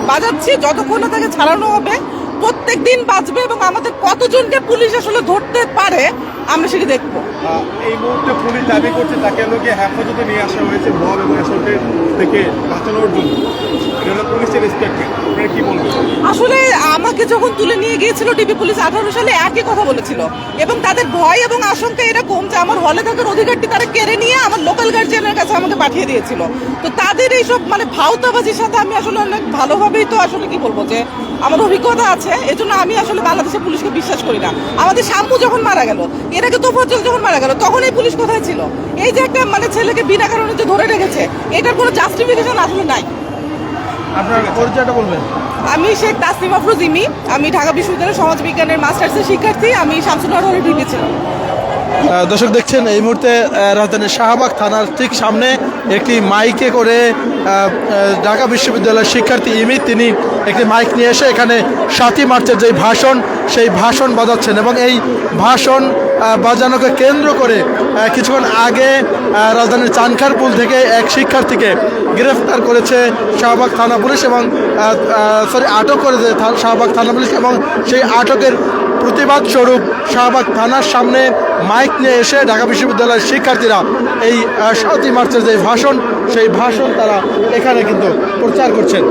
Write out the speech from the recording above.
বাজাচ্ছি, যতক্ষণ না তাকে ছাড়ানো হবে প্রত্যেক দিন বাজবে এবং আমাদের কতজনকে পুলিশ আসলে ধরতে পারে আমরা সেটা দেখবো। এই মুহূর্তে পুলিশ দাবি করছে তাকে লোকে হেফাজতে নিয়ে আসা হয়েছে বল এবং এসবের থেকে বাঁচানোর জন্য। এটা হলো পুলিশের স্টেটমেন্ট, আপনারা কি বলবেন? আসলে আমাকে যখন তুলে নিয়ে গিয়েছিল ডিবি পুলিশ 18 সালে একই কথা বলেছিল এবং তাদের ভয় এবং আশঙ্কা এরকম যে আমার হলে থাকার অধিকারটি তারা কেড়ে নিয়ে আমার লোকাল গার্জিয়ানের কাছে আমাকে পাঠিয়ে দিয়েছিল। তো তাদের এইসব মানে ভাওতাবাজির সাথে আমি আসলে অনেক ভালোভাবেই তো আসলে কি বলবো যে আমার অভিজ্ঞতা আছে, এজন্য আমি আসলে বাংলাদেশের পুলিশকে বিশ্বাস করি না। আমাদের শাম্মু যখন মারা গেল, এর আগে তোফাজ্জল যখন মারা গেল, তখন এই পুলিশ কোথায় ছিল? এই যে একটা মানে ছেলেকে বিনা কারণে যে ধরে রেখেছে, এটার কোনো জাস্টিফিকেশন আসলে নাই। আপনার পরিচয়টা বলবেন? আমি শেখ তাসনিম আফরোজ ইমি, আমি ঢাকা বিশ্ববিদ্যালয়ের সমাজবিজ্ঞানের মাস্টার্সের শিক্ষার্থী। আমি শামসুন্নাহার হলে ডিগ্রি ছিলাম। দর্শক দেখছেন এই মুহূর্তে রাজধানীর শাহবাগ থানার ঠিক সামনে একটি মাইকে করে ঢাকা বিশ্ববিদ্যালয়ের শিক্ষার্থী ইমি তিনি একটি মাইক নিয়ে এসে এখানে 7ই মার্চের যে ভাষণ সেই ভাষণ বাজাচ্ছেন এবং এই ভাষণ বাজানোকে কেন্দ্র করে কিছুক্ষণ আগে রাজধানীর চানখারপুল থেকে এক শিক্ষার্থীকে গ্রেফতার করেছে শাহবাগ থানা পুলিশ এবং আটক করেছে শাহবাগ থানা পুলিশ এবং সেই আটকের প্রতিবাদ স্বরূপ শাহবাগ থানার সামনে মাইক নিয়ে এসে ঢাকা বিশ্ববিদ্যালয়ের শিক্ষার্থীরা এই 7ই মার্চের যে ভাষণ সেই ভাষণ তারা এখানে কিন্তু প্রচার করছেন।